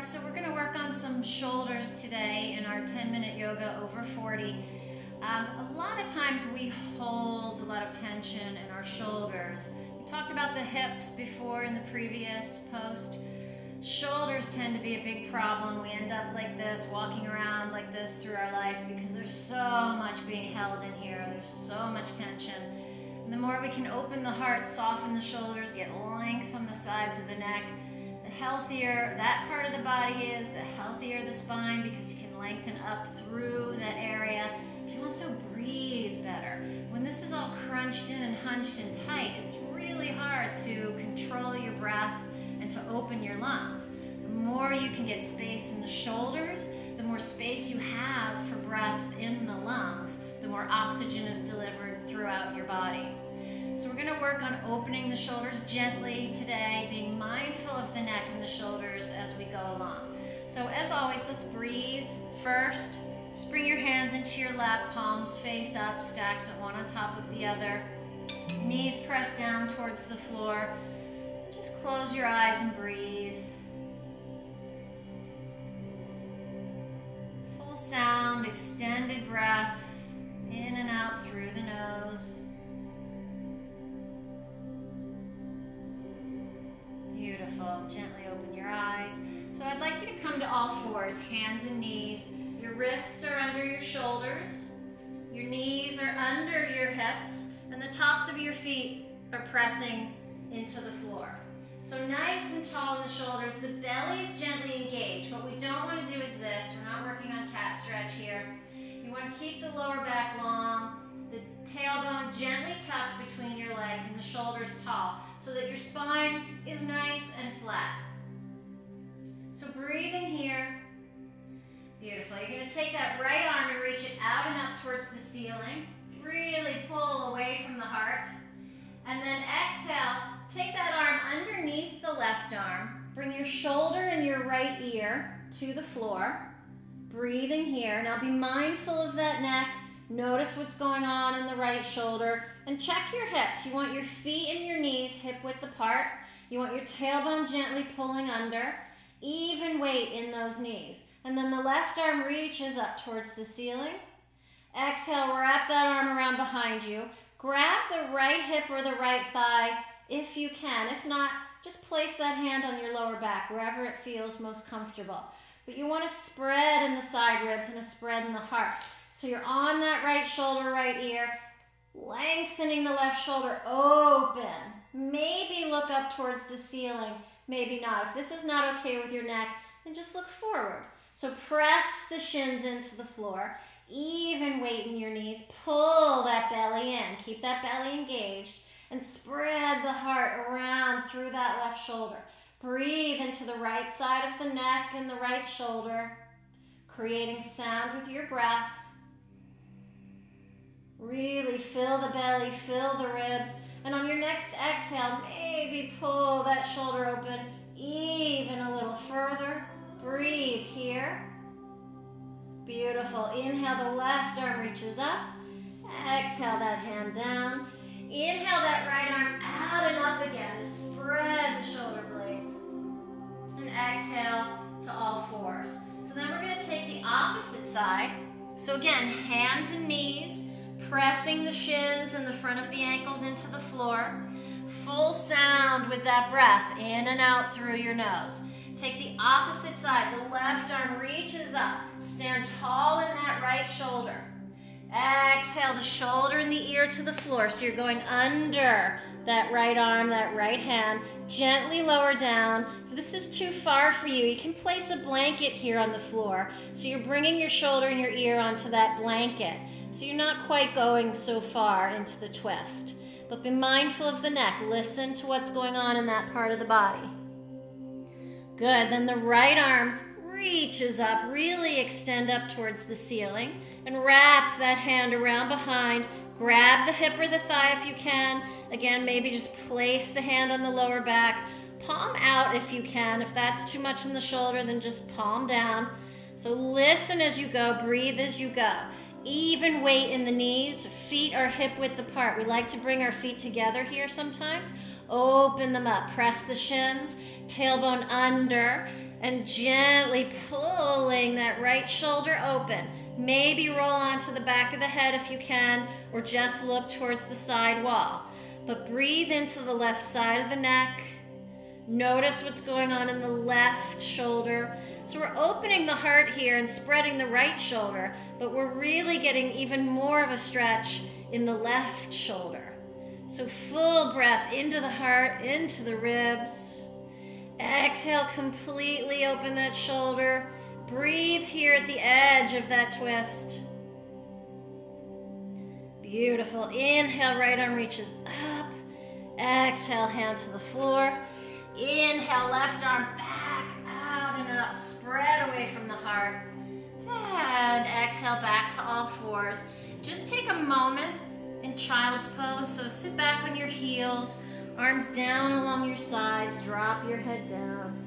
So we're going to work on some shoulders today in our 10-minute yoga over 40. A lot of times we hold a lot of tension in our shoulders. We talked about the hips before in the previous post. Shoulders tend to be a big problem. We end up like this, walking around like this through our life because there's so much being held in here. There's so much tension. And the more we can open the heart, soften the shoulders, get length on the sides of the neck, the healthier that part of the body is, the healthier the spine, because you can lengthen up through that area. You can also breathe better. When this is all crunched in and hunched and tight, it's really hard to control your breath and to open your lungs. The more you can get space in the shoulders, the more space you have for breath in the lungs, the more oxygen is delivered throughout your body. So we're going to work on opening the shoulders gently today, being mindful of the neck and the shoulders as we go along. So as always, let's breathe first. Just bring your hands into your lap, palms face up, stacked one on top of the other. Knees pressed down towards the floor. Just close your eyes and breathe. Full sound, extended breath, in and out through the nose. Beautiful. Gently open your eyes. So I'd like you to come to all fours, hands and knees. Your wrists are under your shoulders. Your knees are under your hips, and the tops of your feet are pressing into the floor. So nice and tall in the shoulders. The belly is gently engaged. What we don't want to do is this. We're not working on cat stretch here. You want to keep the lower back long, the tailbone gently tucked between your legs, and the shoulders tall, so that your spine is nice and flat. So breathe in here. Beautiful. You're going to take that right arm and reach it out and up towards the ceiling. Really pull away from the heart. And then exhale, take that arm underneath the left arm. Bring your shoulder and your right ear to the floor. Breathing here. Now be mindful of that neck. Notice what's going on in the right shoulder. And check your hips. You want your feet and your knees hip width apart. You want your tailbone gently pulling under. Even weight in those knees. And then the left arm reaches up towards the ceiling. Exhale, wrap that arm around behind you. Grab the right hip or the right thigh if you can. If not, just place that hand on your lower back, wherever it feels most comfortable. But you want to spread in the side ribs and a spread in the heart. So you're on that right shoulder, right ear, lengthening the left shoulder open. Maybe look up towards the ceiling, maybe not. If this is not okay with your neck, then just look forward. So press the shins into the floor, even weight in your knees, pull that belly in, keep that belly engaged, and spread the heart around through that left shoulder. Breathe into the right side of the neck and the right shoulder, creating sound with your breath. Really fill the belly, fill the ribs, and on your next exhale, maybe pull that shoulder open even a little further. Breathe here. Beautiful. Inhale, the left arm reaches up. Exhale that hand down. Inhale that right arm out and up again to spread the shoulder blades. And exhale to all fours. So then we're going to take the opposite side. So again, hands and knees, pressing the shins and the front of the ankles into the floor. Full sound with that breath in and out through your nose. Take the opposite side. The left arm reaches up. Stand tall in that right shoulder. Exhale the shoulder and the ear to the floor. So you're going under that right arm, that right hand. Gently lower down. If this is too far for you, you can place a blanket here on the floor. So you're bringing your shoulder and your ear onto that blanket. So you're not quite going so far into the twist. But be mindful of the neck. Listen to what's going on in that part of the body. Good, then the right arm reaches up, really extend up towards the ceiling, and wrap that hand around behind. Grab the hip or the thigh if you can. Again, maybe just place the hand on the lower back. Palm out if you can. If that's too much on the shoulder, then just palm down. So listen as you go, breathe as you go. Even weight in the knees, feet are hip width apart. We like to bring our feet together here sometimes. Open them up, press the shins, tailbone under, and gently pulling that right shoulder open. Maybe roll onto the back of the head if you can, or just look towards the side wall. But breathe into the left side of the neck. Notice what's going on in the left shoulder. So we're opening the heart here and spreading the right shoulder, but we're really getting even more of a stretch in the left shoulder. So full breath into the heart, into the ribs. Exhale, completely open that shoulder. Breathe here at the edge of that twist. Beautiful. Inhale, right arm reaches up. Exhale, hand to the floor. Inhale, left arm back, out and up. Spread away from the heart. And exhale, back to all fours. Just take a moment in child's pose. So sit back on your heels, arms down along your sides, drop your head down.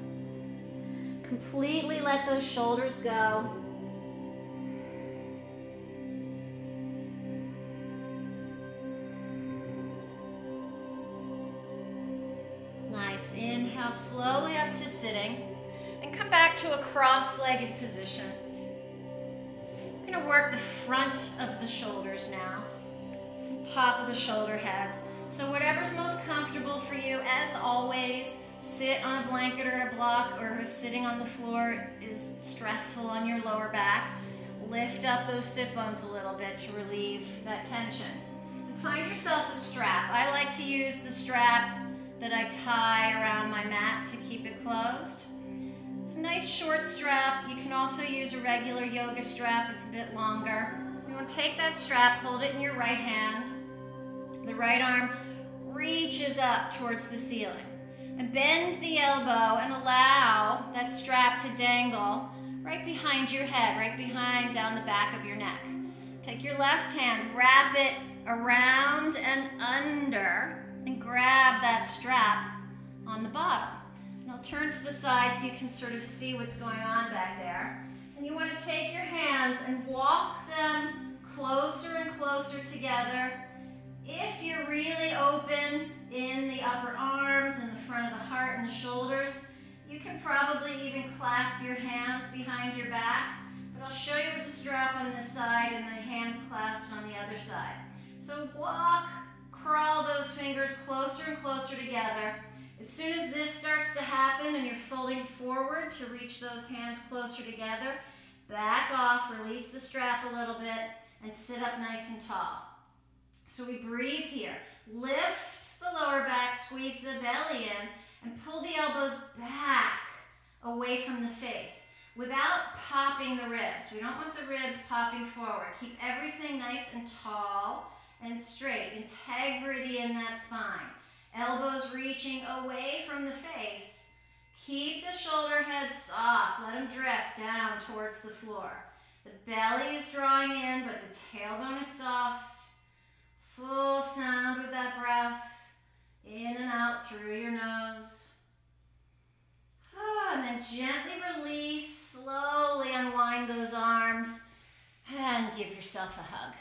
Completely let those shoulders go. Nice. Inhale slowly up to sitting and come back to a cross-legged position. We're going to work the front of the shoulders now, top of the shoulder heads. So whatever's most comfortable for you, as always, sit on a blanket or a block, or if sitting on the floor is stressful on your lower back, lift up those sit bones a little bit to relieve that tension. And find yourself a strap. I like to use the strap that I tie around my mat to keep it closed. It's a nice short strap. You can also use a regular yoga strap. It's a bit longer. You want to take that strap, hold it in your right hand. The right arm reaches up towards the ceiling. And bend the elbow and allow that strap to dangle right behind your head, right behind, down the back of your neck. Take your left hand, wrap it around and under, and grab that strap on the bottom. And I'll turn to the side so you can sort of see what's going on back there. And you want to take your hands and walk them closer and closer together. If you're really open in the upper arms and the front of the heart and the shoulders, you can probably even clasp your hands behind your back. But I'll show you with the strap on this side and the hands clasped on the other side. So walk, crawl those fingers closer and closer together. As soon as this starts to happen and you're folding forward to reach those hands closer together, back off, release the strap a little bit, and sit up nice and tall. So we breathe here. Lift the lower back, squeeze the belly in, and pull the elbows back away from the face without popping the ribs. We don't want the ribs popping forward. Keep everything nice and tall and straight. Integrity in that spine. Elbows reaching away from the face. Keep the shoulder head soft. Let them drift down towards the floor. The belly is drawing in, but the tailbone is soft. Full sound with that breath. In and out through your nose. And then gently release. Slowly unwind those arms and give yourself a hug.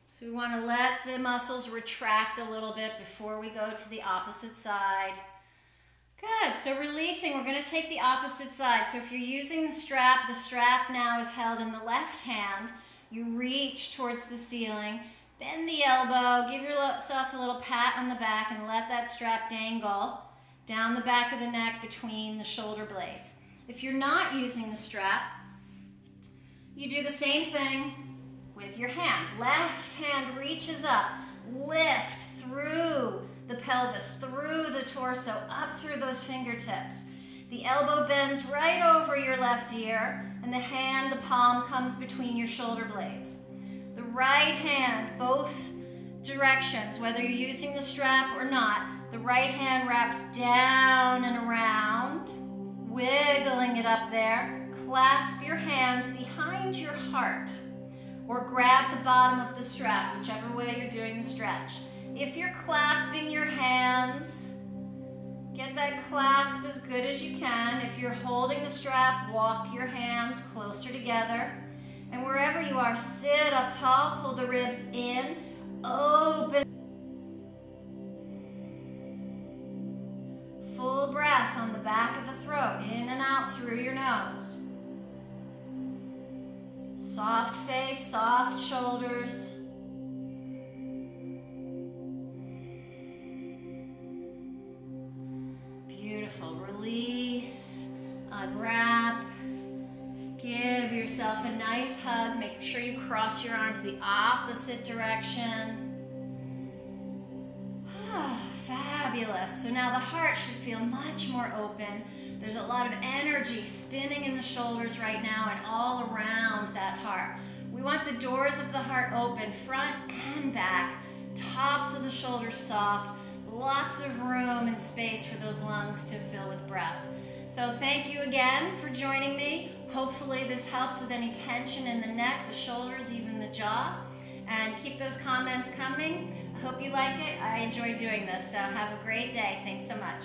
So we want to let the muscles retract a little bit before we go to the opposite side. Good. So releasing, we're going to take the opposite side. So if you're using the strap now is held in the left hand. You reach towards the ceiling. Bend the elbow, give yourself a little pat on the back, and let that strap dangle down the back of the neck between the shoulder blades. If you're not using the strap, you do the same thing with your hand. Left hand reaches up, lift through the pelvis, through the torso, up through those fingertips. The elbow bends right over your left ear, and the hand, the palm, comes between your shoulder blades. The right hand, both directions, whether you're using the strap or not, the right hand wraps down and around, wiggling it up there. Clasp your hands behind your heart or grab the bottom of the strap, whichever way you're doing the stretch. If you're clasping your hands, get that clasp as good as you can. If you're holding the strap, walk your hands closer together. And wherever you are, sit up tall, pull the ribs in, open. Full breath on the back of the throat, in and out through your nose. Soft face, soft shoulders. Beautiful. Release, unwrap. Give yourself a nice hug. Make sure you cross your arms the opposite direction. Fabulous. So now the heart should feel much more open. There's a lot of energy spinning in the shoulders right now and all around that heart. We want the doors of the heart open, front and back, tops of the shoulders soft, lots of room and space for those lungs to fill with breath. So thank you again for joining me. Hopefully this helps with any tension in the neck, the shoulders, even the jaw. And keep those comments coming. I hope you like it. I enjoy doing this, so have a great day. Thanks so much.